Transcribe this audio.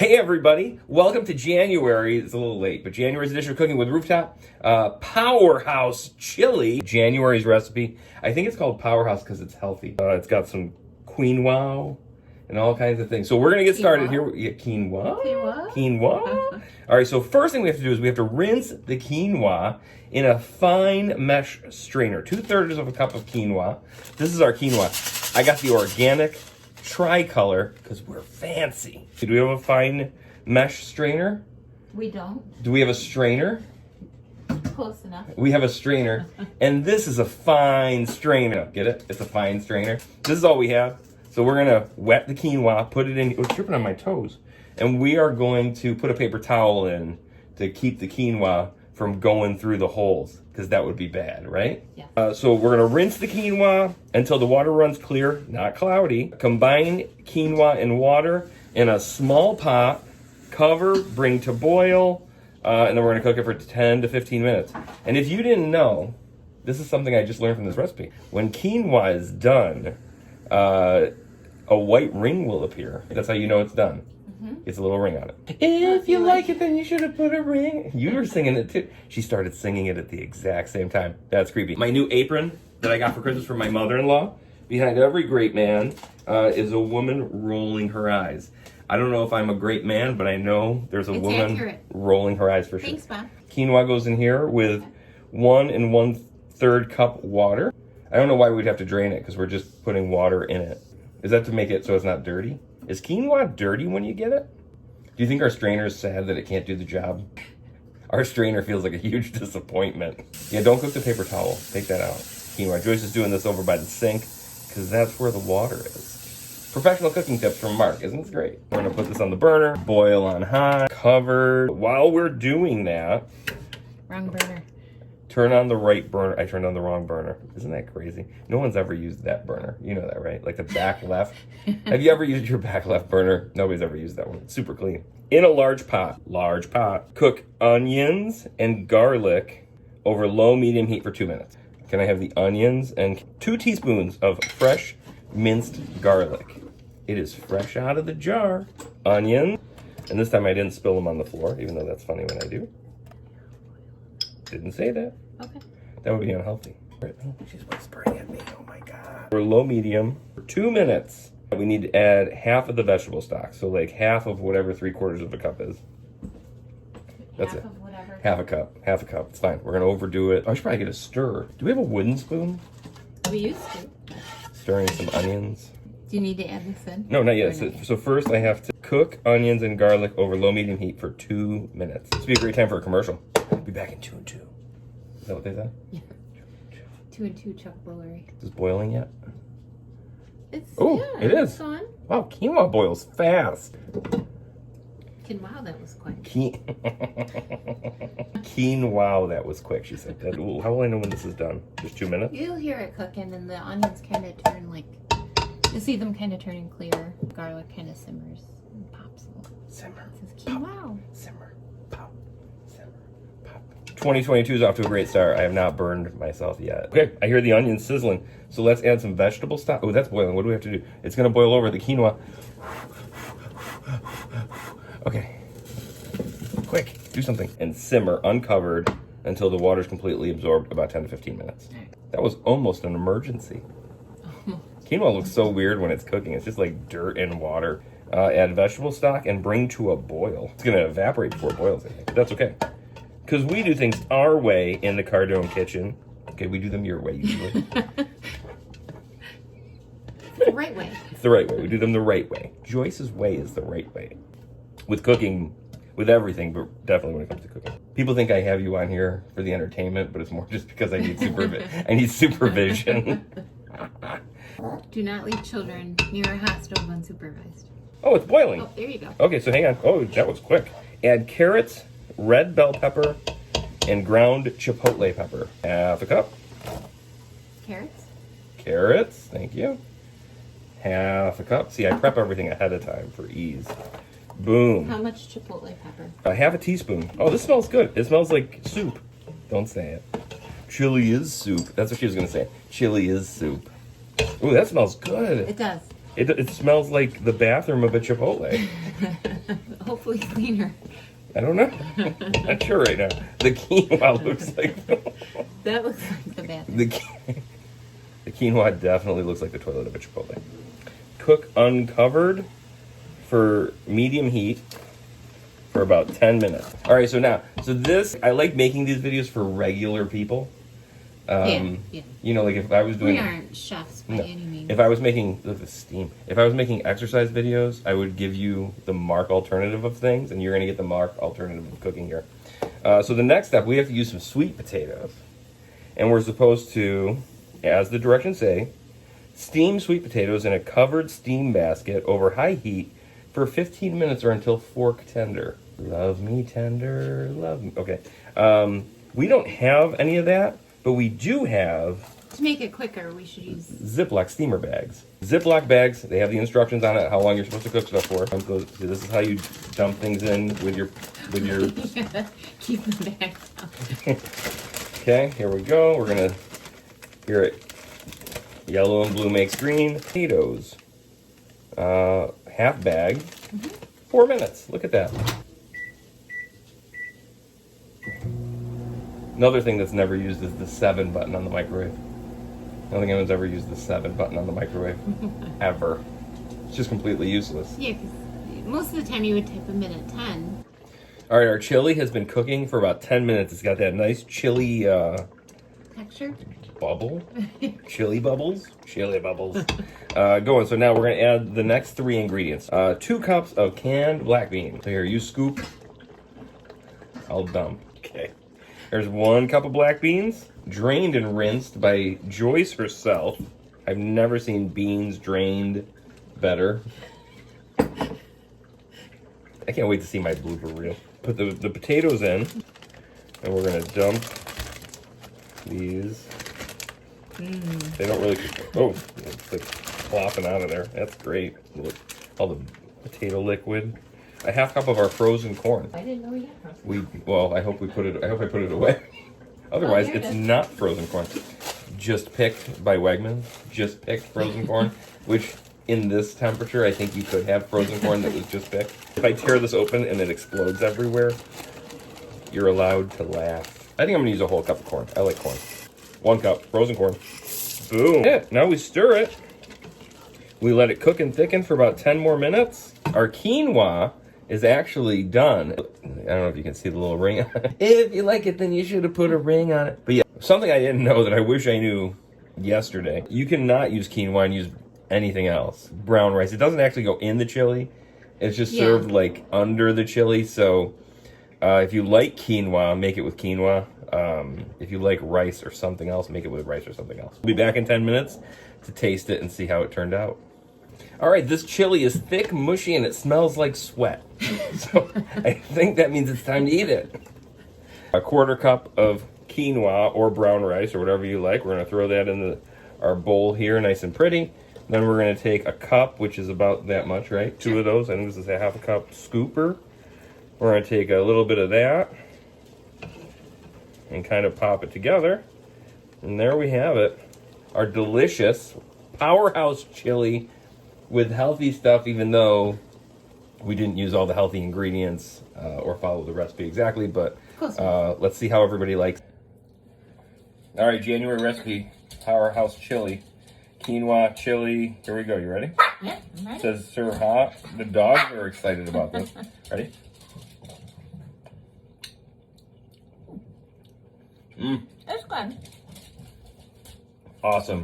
Hey everybody, welcome to January. It's a little late, but January's edition of Cooking with Rooftop. Powerhouse chili. January's recipe. I think it's called Powerhouse because it's healthy. It's got some quinoa and all kinds of things. So we're gonna get started here. Yeah, quinoa? Quinoa? All right, so first thing we have to do is we have to rinse the quinoa in a fine mesh strainer. 2/3 of a cup of quinoa. This is our quinoa. I got the organic tricolor because we're fancy. Do we have a fine mesh strainer? We don't. Do we have a strainer? Close enough. We have a strainer, and this is a fine strainer. Get it? It's a fine strainer. This is all we have. So we're gonna wet the quinoa, put it in. It's dripping on my toes, and we are going to put a paper towel in to keep the quinoa from going through the holes, because that would be bad, right? Yeah. So we're gonna rinse the quinoa until the water runs clear, not cloudy. Combine quinoa and water in a small pot, cover, bring to boil, and then we're gonna cook it for 10 to 15 minutes. And if you didn't know, this is something I just learned from this recipe. When quinoa is done, a white ring will appear. That's how you know it's done. It's a little ring on it. If you like it, then you should have put a ring. You were singing it too. She started singing it at the exact same time. That's creepy. My new apron that I got for Christmas from my mother-in-law, behind every great man is a woman rolling her eyes. I don't know if I'm a great man, but I know there's a woman accurate. rolling her eyes for sure. Thanks, Mom. Quinoa goes in here with 1 1/3 cup water. I don't know why we'd have to drain it because we're just putting water in it. Is that to make it so it's not dirty? Is quinoa dirty when you get it? Do you think our strainer is sad that it can't do the job? Our strainer feels like a huge disappointment. Yeah, don't cook the paper towel. Take that out. Quinoa. Joyce is doing this over by the sink because that's where the water is. Professional cooking tips from Mark. Isn't this great? We're going to put this on the burner. Boil on high. Covered. While we're doing that... Wrong burner. Turn on the right burner. I turned on the wrong burner. Isn't that crazy? No one's ever used that burner. You know that, right? Like the back left. Have you ever used your back left burner? Nobody's ever used that one. It's super clean. In a large pot, cook onions and garlic over low medium heat for 2 minutes. Can I have the onions and 2 teaspoons of fresh minced garlic? It is fresh out of the jar. Onion. And this time I didn't spill them on the floor, even though that's funny when I do. Didn't say that. Okay. That would be unhealthy. Oh, she's whispering at me. Oh my God. We're low medium for 2 minutes. We need to add half of the vegetable stock. So like half of whatever 3/4 of a cup is. That's half it. Of whatever. Half a cup. Half a cup. It's fine. We're gonna overdo it. I should probably get a stir. Do we have a wooden spoon? We used to. Stirring some onions. Do you need to add this in? No, not yet. So first I have to cook onions and garlic over low medium heat for 2 minutes. This would be a great time for a commercial. Be back in 2 and 2. Is that what they said? Yeah. 2 and 2 Chuck Woolery. Is this boiling yet? Oh, it is. It's on. Wow, quinoa boils fast. Wow, that was quick. Quinoa, that was quick, she said. Ooh, how will I know when this is done? Just 2 minutes? You'll hear it cooking, and the onions kind of turn like. You see them kind of turning clear. Garlic kind of simmers and pops a little. Simmer. It says quinoa. Simmer. Pop. Simmer. Pop. 2022 is off to a great start. I have not burned myself yet. Okay, I hear the onions sizzling. So let's add some vegetable stock. Oh, that's boiling. What do we have to do? It's going to boil over the quinoa. Okay. Quick, do something. And simmer uncovered until the water's completely absorbed, about 10 to 15 minutes. That was almost an emergency. Quinoa looks so weird when it's cooking. It's just like dirt and water. Add vegetable stock and bring to a boil. It's going to evaporate before it boils, I think. But that's okay. Because we do things our way in the Cardone kitchen. Okay, we do them your way usually. The right way. It's the right way. We do them the right way. Joyce's way is the right way. With cooking, with everything, but definitely when it comes to cooking. People think I have you on here for the entertainment, but it's more just because I need I need supervision. Do not leave children near a hot stove unsupervised. Oh, it's boiling. Oh, there you go. Okay, so hang on. Oh, that was quick. Add carrots, red bell pepper, and ground chipotle pepper. Half a cup. Carrots? Carrots, thank you. Half a cup. See, I prep everything ahead of time for ease. Boom. How much chipotle pepper? Half a teaspoon. Oh, this smells good. It smells like soup. Don't say it. Chili is soup. That's what she was going to say. Chili is soup. Ooh, that smells good. It does. It smells like the bathroom of a Chipotle. hopefully cleaner. I don't know. Not sure right now. The quinoa looks like That looks like the bathroom. the quinoa definitely looks like the toilet of a Chipotle. Cook uncovered for medium heat for about 10 minutes. All right, so this, I like making these videos for regular people. Yeah. You know, like if I was doing... We aren't chefs by any means. If I was making, look at the steam. If I was making exercise videos, I would give you the Mark alternative of things, and you're going to get the Mark alternative of cooking here. So the next step, we have to use some sweet potatoes. And we're supposed to, as the directions say, steam sweet potatoes in a covered steam basket over high heat for 15 minutes or until fork tender. Love me tender, love me. Okay. We don't have any of that, but we do have... To make it quicker, we should use... Ziploc steamer bags. Ziploc bags, they have the instructions on it, how long you're supposed to cook stuff for. So this is how you dump things in with your... Keep the bags out. Okay, here we go. We're gonna... Here it... Yellow and blue makes green. Potatoes. Half bag. 4 minutes. Look at that. Another thing that's never used is the 7 button on the microwave. I don't think anyone's ever used the 7 button on the microwave. Ever. It's just completely useless. Yeah, because most of the time you would type them in at 10. All right, our chili has been cooking for about 10 minutes. It's got that nice chili Texture? bubble. Chili bubbles. Chili bubbles. Going. So now we're going to add the next 3 ingredients. 2 cups of canned black beans. So here, you scoop. I'll dump. Okay. There's 1 cup of black beans, drained and rinsed by Joyce herself. I've never seen beans drained better. I can't wait to see my blooper reel. Put the potatoes in, and we're gonna dump these. They don't really, oh, it's like flopping out of there. That's great. Look, all the potato liquid. A half cup of our frozen corn. I didn't know we had frozen. Well, I hope I put it away. Otherwise, here it it's is. not frozen corn. Just picked by Wegmans. Just picked frozen corn, which in this temperature, I think you could have frozen corn that was just picked. If I tear this open and it explodes everywhere, you're allowed to laugh. I think I'm gonna use a whole cup of corn. I like corn. 1 cup, frozen corn. Boom. Yeah, now we stir it. We let it cook and thicken for about 10 more minutes. Our quinoa is actually done. I don't know if you can see the little ring on it. If you like it, then you should have put a ring on it. But yeah, something I didn't know that I wish I knew yesterday. You cannot use quinoa and use anything else. Brown rice. It doesn't actually go in the chili. It's just served like under the chili. So if you like quinoa, make it with quinoa. If you like rice or something else, make it with rice or something else. We'll be back in 10 minutes to taste it and see how it turned out. All right, this chili is thick, mushy, and it smells like sweat. So I think that means it's time to eat it. A 1/4 cup of quinoa or brown rice or whatever you like. We're going to throw that in our bowl here, nice and pretty. Then we're going to take a cup, which is about that much, right? 2 of those. I think this is a 1/2 cup scooper. We're going to take a little bit of that and kind of pop it together. And there we have it. Our delicious Powerhouse chili with healthy stuff, even though we didn't use all the healthy ingredients or follow the recipe exactly, but let's see how everybody likes it. All right, January recipe, Powerhouse chili. Quinoa, chili, here we go, you ready? Yeah, I'm ready. It says serve hot. The dogs are excited about this. Ready? That's good. Awesome.